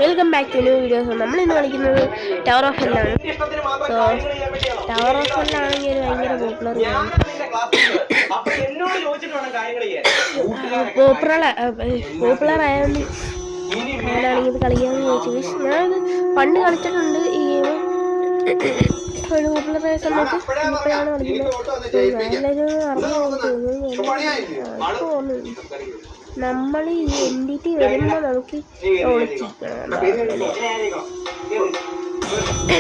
Welcome back to new videos. നമ്മൾ ഇന്ന് കളിക്കുന്നത് ടവർ ഓഫ് ഹെല്ലാണ്. സോ ടവർ ഓഫ് ഹെല്ലാണെങ്കിൽ ഭയങ്കര പോപ്പുലർ ആയതുകൊണ്ട് ഞാനാണെങ്കിൽ ഇത് കളിക്കാമെന്ന് ചോദിച്ചു. ഞാനത് പണ്ട് കളിച്ചിട്ടുണ്ട് ഈ ഗെയിം. പോപ്പുലർ ആയ സമയത്ത് ഇപ്പോഴാണ് കളിക്കുന്നത്. നല്ലൊരു അറിഞ്ഞു നമ്മൾ ഈ എൻഡിറ്റി വരുമ്പോ നമുക്ക്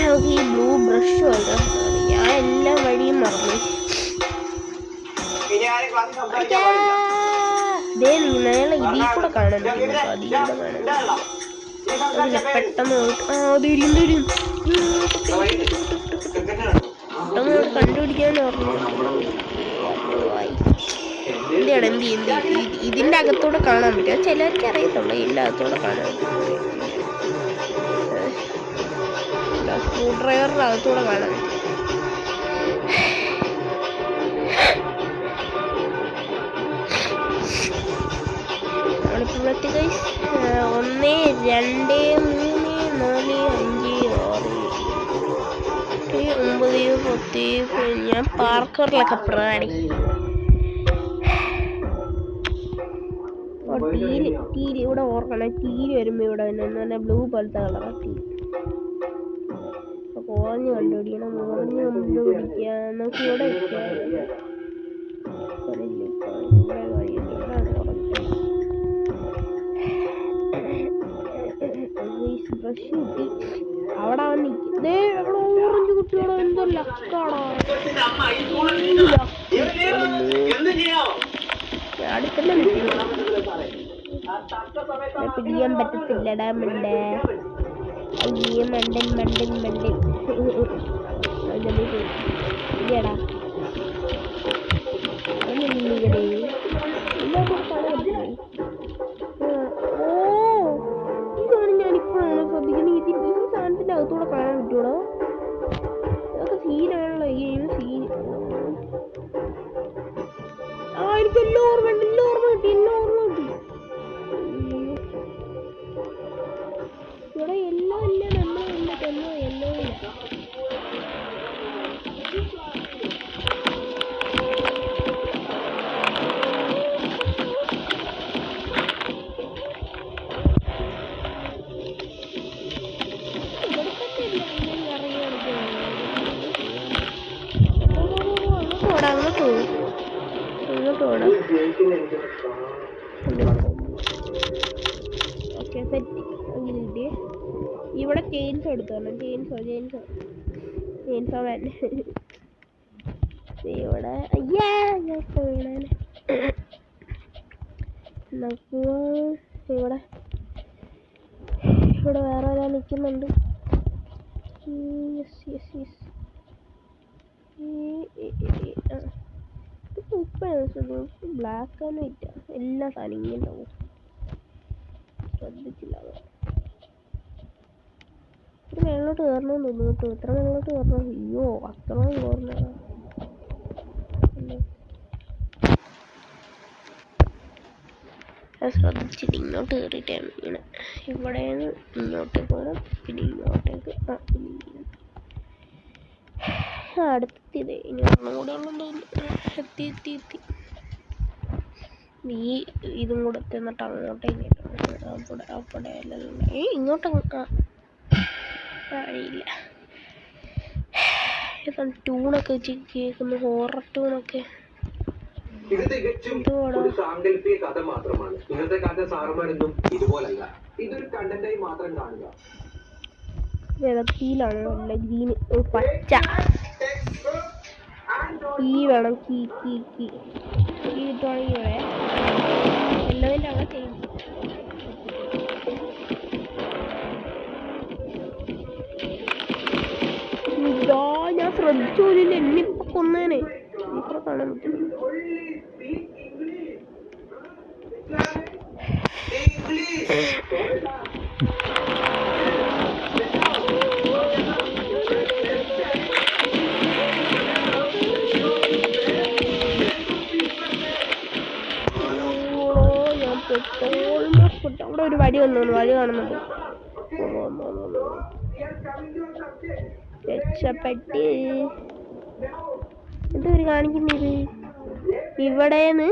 നമുക്ക് ഈ ബ്ലൂ ബ്രഷ് വന്നു. ഞാൻ എല്ലാ വഴിയും മറന്നു. നേരെ ഇതിൽ കൂടെ കാണാൻ പെട്ടെന്ന് കണ്ടുപിടിക്കാൻ പറഞ്ഞു. ഇതിന്റെ അകത്തൂടെ കാണാൻ പറ്റും. ചിലർക്ക് അറിയത്തുള്ളൂ ഇതിന്റെ അകത്തൂടെ കാണാൻ പറ്റും. സ്ക്രൂ ഡ്രൈവറിന്റെ അകത്തൂടെ കാണാൻ പറ്റും. 1 2 3 4 5 6 7 9 10. ഞാൻ പാർക്കറിലൊക്കെ പ്രാണി. ടീരി ഇവിടെ ഓർക്കണം. ടീരി വരുമ്പോ ഇവിടെ തന്നെ ബ്ലൂ പോലത്തെ കളറാണ് ടീരി. കുറഞ്ഞ് കണ്ടുപിടിക്കണം. കണ്ടുപിടിക്കാൻ നമുക്ക് ഇവിടെ ബ്രഷ് കിട്ടി. അവിടെ ഓറഞ്ച് കുട്ടികളോ എന്തോ ലക്കാണോ അടുത്തന്നെ പിടിക്കാൻ പറ്റത്തില്ലടാ മണ്ടേ. അയ്യേ മണ്ടൻ ഇല്ലടാ ഇതാണ് ഞാനിപ്പോഴാണ് ശ്രദ്ധിക്കുന്നത്. ഈ സാധനത്തിന്റെ അകത്തൂടെ കാണാൻ പറ്റൂടോ? അതൊക്കെ സീനാണല്ലോ ഈ ഗെയിം. സീൻ എനിക്ക് എല്ലാം ഓർമ്മ കിട്ടി. ഇവിടെ എല്ലാം ഓക്കെ സെറ്റ്. ഇവിടെ ചെയിൻസോ എടുത്തു തരണം. ചെയിൻസോ ഇവിടെ അയ്യാ ഞാൻ വീണാൻ. ഇവിടെ വേറെ ഒരാൾ നിൽക്കുന്നുണ്ട്. ബ്ലാക്ക് ആൻഡ് വൈറ്റ് എല്ലാ സാധനം ഉണ്ടാവും. ശ്രദ്ധിച്ചില്ല. ഇത്ര വെള്ളോട്ട് കയറണമെന്ന് തോന്നുന്നു കേട്ടോ. ഇത്ര വെള്ളോട്ട് കയറണം. അയ്യോ അത്രയും കയറണ ശ്രദ്ധിച്ചിട്ട് ഇങ്ങോട്ട് കയറിയിട്ടാണ് ഇങ്ങനെ. ഇവിടെ ഇങ്ങോട്ട് പോകണം. പിന്നെ ഇങ്ങോട്ടേക്ക് അടുത്തെത്തിയത്. ഇനി ഒന്നും കൂടെ ഉള്ളതെന്ന് തോന്നുന്നു. എത്തി ഈ ഇതും കൂടെ എന്നിട്ട് അങ്ങോട്ടേക്ക് അവിടെ ഇങ്ങോട്ട് അറിയില്ല. ട്യൂണൊക്കെ വെച്ച് കേൾക്കുന്നു. ഹൊറർ ട്യൂണൊക്കെ. ഇത് തികച്ചും ഒരു സാങ്കല്പിക കഥ മാത്രമാണ്. ഇന്നത്തെ കാലത്തെ സാറുമാരൊന്നും ഇതുപോലല്ല. ഇതൊരു കണ്ടന്റായി മാത്രം കാണുക. തീയിലാണ് നല്ല ഗ്രീൻ പച്ച. കീ വേണം. കീ കിട്ടുവാണെങ്കിൽ എല്ലാതിൻ്റെ അവിടെ ചെയ്യും. ഞാൻ ശ്രദ്ധിച്ചു പോലില്ല. എന്നിപ്പോ കൊന്നേനെ. ഇത്ര കാണാൻ പറ്റും. ഓൾമോസ്റ്റ് അവിടെ ഒരു വഴി വന്നു. വഴി കാണുന്നുണ്ട്. രക്ഷപ്പെട്ട് എന്തൊരു കാണിക്കുന്നത് ഇവിടെന്ന്.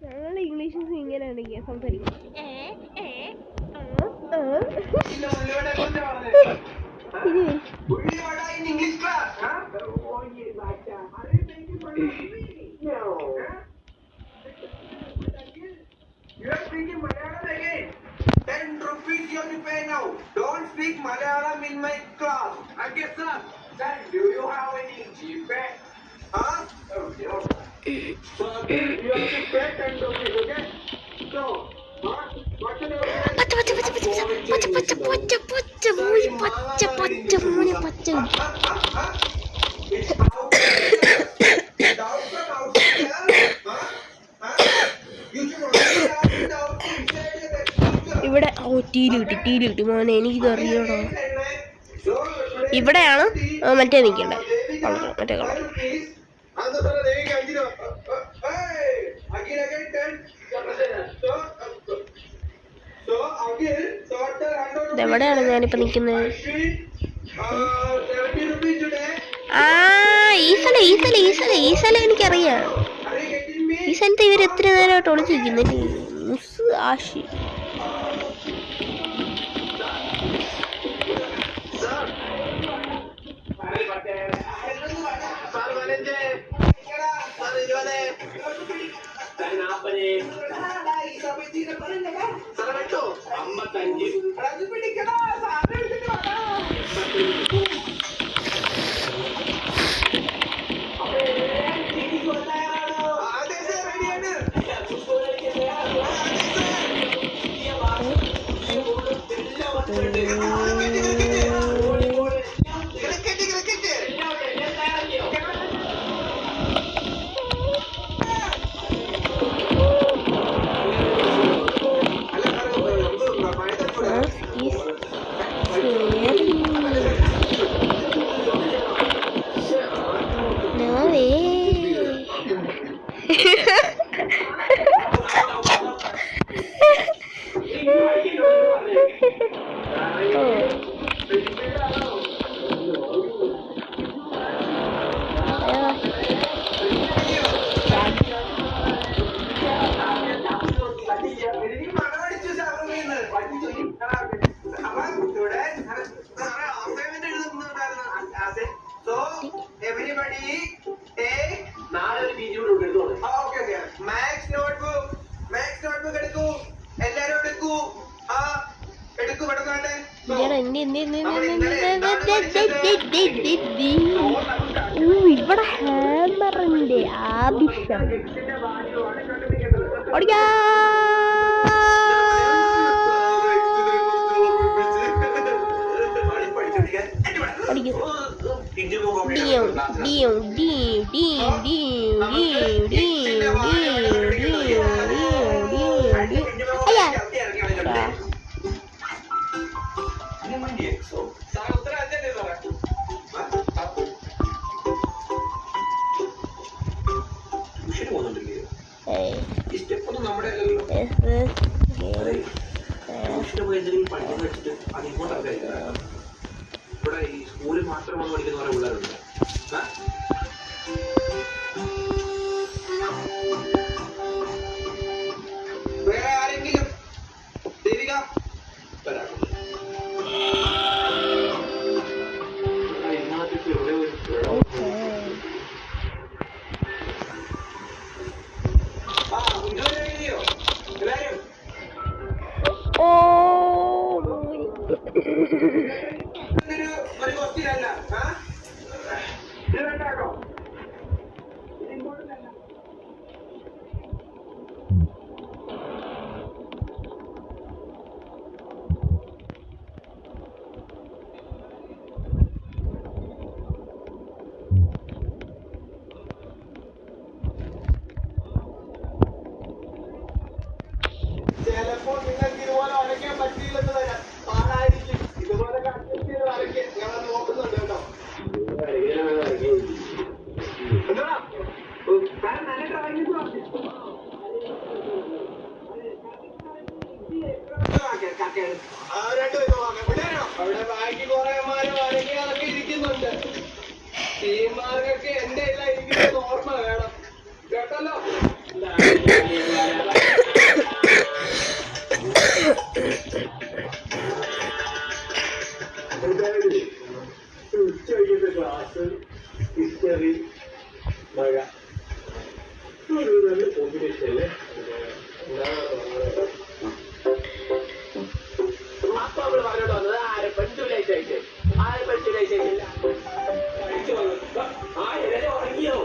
ഞങ്ങൾ ഇംഗ്ലീഷ് ഇങ്ങനെയാണ് സംസാരിക്കുന്നത്. You are speaking Malayalam again. 10 rupees you have to pay now. Don't speak Malayalam in my class. Okay, sir. Sir, do you have any GPay? Huh? Oh, no. So, you have to pay 10 rupees, okay? So, what should I ഇവിടെ ടീല് കിട്ടി മോനെ, എനിക്കിത് അറിയണോ. ഇവിടെയാണ് മറ്റേ നിൽക്കണ്ടേ, മറ്റേ colour. ഇതെവിടെയാണ് ഞാനിപ്പോ നിക്കുന്നത്? ഈ സ്ഥലം എനിക്കറിയാം. ഈ സ്ഥലത്ത് ഇവർ എത്ര നേരമായിട്ട് ഒളിച്ചിരിക്കുന്നില്ലേ? മുസ് ആഷി ഇവിടെ ഹാമറിന്റെ ആവശ്യം. ഇവിടെ ഈ സ്കൂളിൽ മാത്രം വന്ന് പഠിക്കുന്ന കുറെ പിള്ളേരുണ്ട്. വേറെ ആരെങ്കിലും ദേവിക ഉച്ച കഴിഞ്ഞ ക്ലാസ് ഹിസ്റ്ററി മഴ ഒരു നല്ല കോമ്പിനേഷൻ അല്ലേ? അപ്പൊ അവള് പറഞ്ഞോട്ട് വന്നത് ആരെ പഠിച്ചില്ല ഉറങ്ങിയോ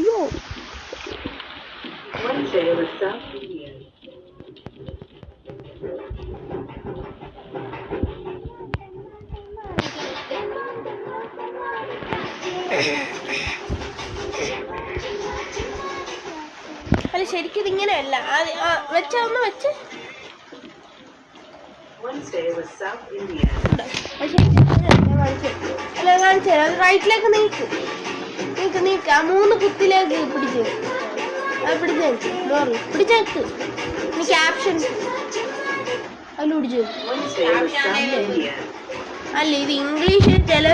Yo. Wednesday was South Indian. അല്ല ശരിക്കും ഇതിങ്ങനെയല്ല. വെച്ച Wednesday was South Indian. അല്ല കാണിച്ചു റൈറ്റിലേക്ക് നീക്ക്. ആ 3 കുത്തിലേക്ക് പിടിച്ച് അത് പിടിച്ചേക്ക് പിടിച്ചേക്ക്. നീ ക്യാപ്ഷൻ അതിൽ പിടിച്ചു. അല്ല ഇത് ഇംഗ്ലീഷ് ചില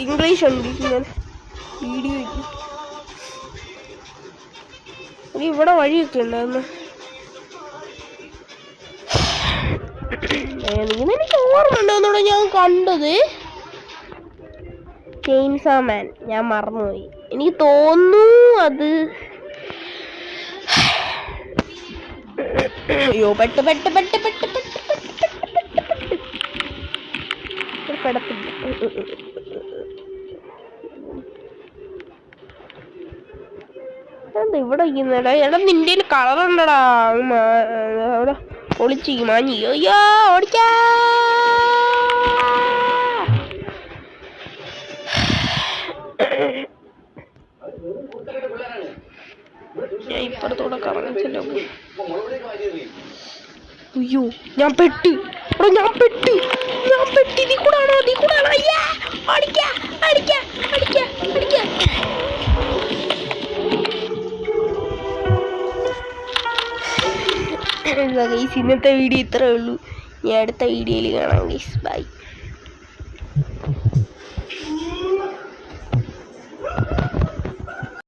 ഇംഗ്ലീഷ് ഉണ്ട് ഇങ്ങനെ വീഡിയോ. ഇവിടെ വഴിയൊക്കെ ഉണ്ടായിരുന്നു. എനിക്ക് ഓർമ്മ ഉണ്ടോന്നൂടെ ഞാൻ കണ്ടത് ചെയിൻസാ മാൻ. ഞാൻ മറന്നുപോയി. എനിക്ക് തോന്നുന്നു അത് അയ്യോ പെടത്തില്ല. എന്താ ഇവിടെ ഇരിക്കുന്നടാ? എടാ നിന്റെ കളർ ഉണ്ടടാ. അവിടെ ഒളിച്ച് മാഞ്ഞി. അയ്യോ ഓടിക്കാ. ഞാൻ ഇപ്പുറത്തോടെ കറങ്ങാൻ ചെല്ലാം. അയ്യോ ഞാൻ പെട്ട്. നീ കൂടാണോ? അയ്യാ അടിക്കാ. ഇന്നത്തെ വീഡിയോ ഇത്രേ ഉള്ളൂ. ഞാൻ അടുത്ത വീഡിയോയിൽ കാണാം. ബൈ.